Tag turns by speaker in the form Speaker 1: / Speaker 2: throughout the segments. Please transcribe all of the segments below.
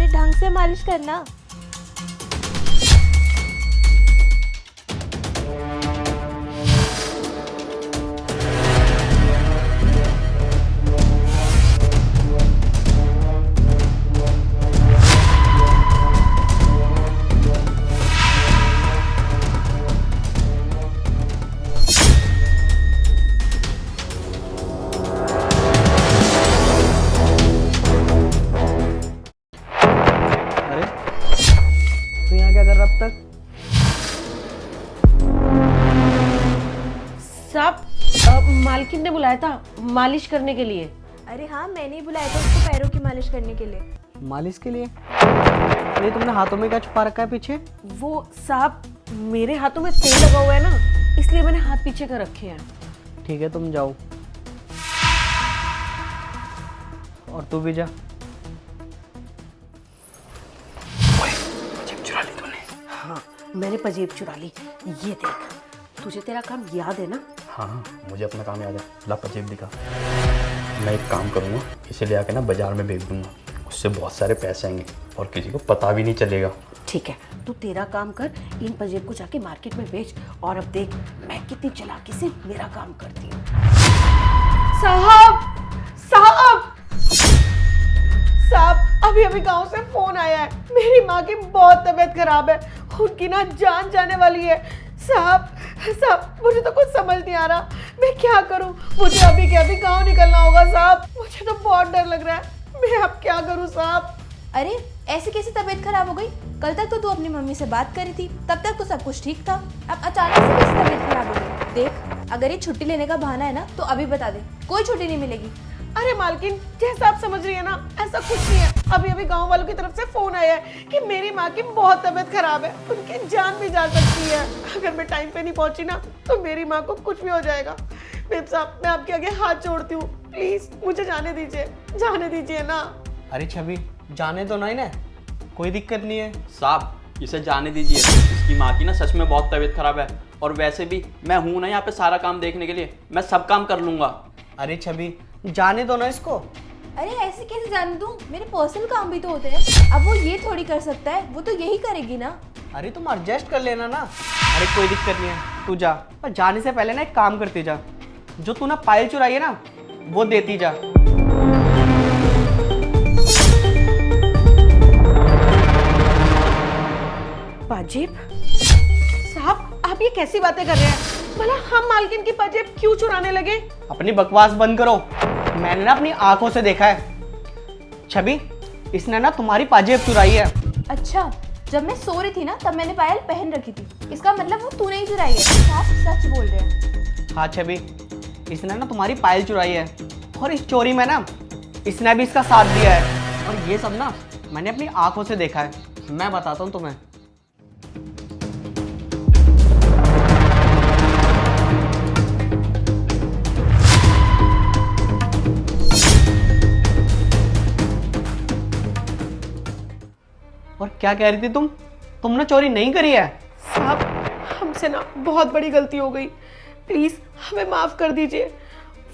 Speaker 1: अरे ढंग से मालिश करना।
Speaker 2: अरे तू यहाँ क्या कर रहा अब तक?
Speaker 3: साहब मालकिन ने बुलाया था मालिश करने के लिए।
Speaker 1: अरे हाँ, मैंने ही बुलाया था उसको पैरों की मालिश करने के लिए।
Speaker 2: मालिश के लिए? अरे तुमने हाथों में क्या छुपा रखा है पीछे?
Speaker 3: वो साहब मेरे हाथों में तेल लगा हुआ है ना, इसलिए मैंने हाथ पीछे कर रखे हैं।
Speaker 2: ठीक है तुम जाओ, और तू भी जा।
Speaker 3: हाँ मैंने पजेब चुरा ली। ये देख, तुझे तेरा काम याद है ना?
Speaker 4: हाँ मुझे अपना काम याद है। ला पजेब दिखा। मैं एक काम करूँगा, इसे ले आके ना बाजार में बेच दूंगा, उससे बहुत सारे पैसे आएंगे और किसी को पता भी नहीं चलेगा।
Speaker 3: ठीक है, तू तेरा काम कर, इन पजेब को जाके मार्केट में बेच, और अब देख मैं कितनी चालाकी से मेरा काम करती हूँ। साहब साहब साहब, अभी अभी गांव से फोन आया है, मेरी माँ की बहुत तबीयत खराब है, उनकी ना जान जाने वाली है। साहब साहब मुझे तो कुछ समझ नहीं आ रहा, मैं क्या करूं? मुझे अभी के अभी गांव निकलना होगा साहब, मुझे तो बहुत डर लग रहा है, मैं अब क्या करूं साहब?
Speaker 1: अरे ऐसे कैसे तबीयत खराब हो गई? कल तक तो तू अपनी मम्मी से बात करी थी, तब तक तो सब कुछ ठीक था। अब अचानक से कैसे तबीयत खराब हो गई? देख, अगर ये छुट्टी लेने का बहाना है ना तो अभी बता दे, कोई छुट्टी नहीं मिलेगी।
Speaker 3: अरे मालकिन, जैसा आप समझ रही है ना, ऐसा कुछ नहीं है। अभी अभी गांव वालों की तरफ से फोन आया है कि मेरी माँ की बहुत तबीयत खराब है, उनकी जान भी जा सकती है। अगर मैं टाइम पे नहीं पहुंची ना तो मेरी माँ को कुछ भी हो जाएगा। मेम साहब, मैं आपके आगे हाथ जोड़ती हूँ, प्लीज मुझे जाने दीजिए ना।
Speaker 2: अरे छवि, जाने तो नहीं ना, कोई दिक्कत नहीं है।
Speaker 5: साहब इसे जाने दीजिए, इसकी माँ की ना सच में बहुत तबीयत खराब है, और वैसे भी मैं हूं ना यहाँ पे सारा काम देखने के लिए, मैं सब काम कर लूंगा।
Speaker 2: अरे छवि, जाने दो ना इसको।
Speaker 1: अरे ऐसे कैसे जाने दूं? मेरे पर्सनल काम भी तो होते हैं। अब वो ये थोड़ी कर सकता है, वो तो यही करेगी ना।
Speaker 2: अरे तुम एडजस्ट कर लेना ना। अरे कोई दिक्कत नहीं है, तू जा, पर जाने से पहले ना एक काम करती जा, जो तू ना पायल चुराई है ना वो देती जा।
Speaker 3: पाजेब? साहब आप ये कैसी बातें कर रहे हैं? भला हम मालकिन की पाजेब क्यों चुराने लगे?
Speaker 2: अपनी बकवास बंद करो, मैंने ना अपनी आंखों से देखा है। छवि, इसने ना तुम्हारी पाजेब चुराई है।
Speaker 1: अच्छा, जब मैं सो रही थी ना तब मैंने पायल पहन रखी थी, इसका मतलब वो तूने ही चुराई है। साफ सच बोल रहे हैं।
Speaker 2: हाँ छवि, इसने ना तुम्हारी पायल चुराई है, और इस चोरी में ना इसने भी इसका साथ दिया है, और ये सब ना मैंने अपनी आंखों से देखा है। मैं बताता हूँ तुम्हें। और क्या कह रही थी तुमने चोरी नहीं करी है?
Speaker 3: साहब हमसे ना बहुत बड़ी गलती हो गई, प्लीज हमें माफ कर दीजिए।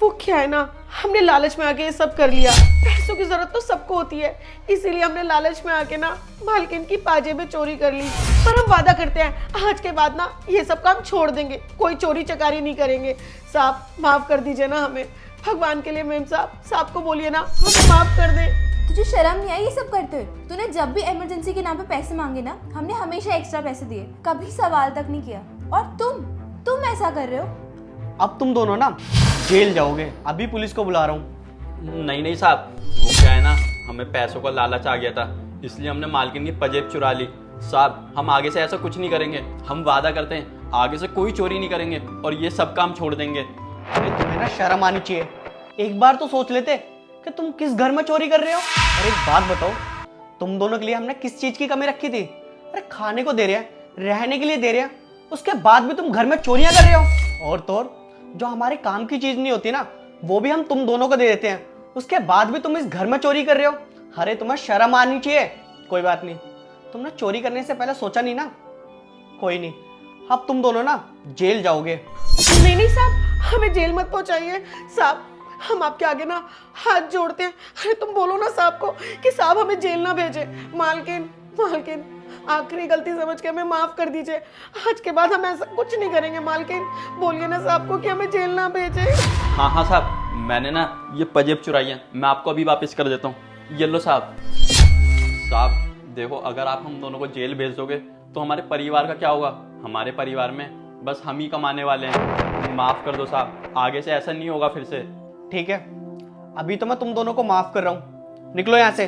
Speaker 3: वो क्या है ना, हमने लालच में आके ये सब कर लिया। पैसों की जरूरत तो सबको होती है, इसीलिए हमने लालच में आके ना मालकिन की पाजेबें चोरी कर ली। पर हम वादा करते हैं आज के बाद ना ये सब काम छोड़ देंगे, कोई चोरी चकारी नहीं करेंगे। साहब माफ कर दीजिए ना हमें, भगवान के लिए। मेम साहब को बोलिए ना हमें माफ कर दें।
Speaker 1: तुझे शर्म नहीं आई ये सब करते हुए? तूने जब भी इमरजेंसी के नाम पे पैसे मांगे ना, हमने हमेशा एक्स्ट्रा पैसे दिए, कभी सवाल तक नहीं किया। और तुम ऐसा कर रहे हो।
Speaker 2: अब तुम दोनों ना जेल जाओगे, अभी पुलिस को बुला रहा हूँ।
Speaker 5: नहीं साहब, वो क्या है ना, हमें पैसों का लालच आ गया था, इसलिए हमने मालकिन की पजेब चुरा ली। साहब हम आगे से ऐसा कुछ नहीं करेंगे, हम वादा करते हैं आगे से कोई चोरी नहीं करेंगे और ये सब काम छोड़ देंगे।
Speaker 2: अरे तुम्हें ना शर्म आनी चाहिए, एक बार तो सोच लेते कि तुम किस घर में चोरी कर रहे हो। और एक बात बताओ, तुम दोनों के लिए हमने किस चीज की कमी रखी थी? अरे खाने को दे रहे हैं, रहने के लिए दे रहे हैं, उसके बाद भी तुम घर में चोरियां कर रहे हो। और तो जो हमारे काम की चीज नहीं होती ना, वो भी हम तुम दोनों को दे देते हैं, उसके बाद भी तुम इस घर में चोरी कर रहे हो। अरे तुम्हें शर्म आनी चाहिए। कोई बात नहीं, तुमने चोरी करने से पहले सोचा नहीं ना? कोई नहीं, अब तुम दोनों ना जेल जाओगे।
Speaker 3: नहीं साहब, हमें जेल मत पहुंचाइए साहब, हम आपके आगे ना हाथ जोड़ते हैं। अरे तुम बोलो ना साहब को कि साहब हमें जेल ना भेजे। मालकिन मालकिन आखिरी गलती समझ के हमें माफ कर दीजिए। आज के बाद हम ऐसा कुछ नहीं करेंगे। मालकिन बोलिए ना साहब को कि हमें जेल ना भेजे।
Speaker 5: हाँ हाँ साहब, मैंने ना ये पजेब चुराई है, मैं आपको अभी वापस कर देता हूँ। ये लो साहब। साहब देखो, अगर आप हम दोनों को जेल भेज दोगे तो हमारे परिवार का क्या होगा? हमारे परिवार में बस हम ही कमाने वाले हैं। माफ़ कर दो साहब, आगे से ऐसा नहीं होगा फिर से।
Speaker 2: ठीक है, अभी तो मैं तुम दोनों को माफ कर रहा हूँ, निकलो यहाँ से।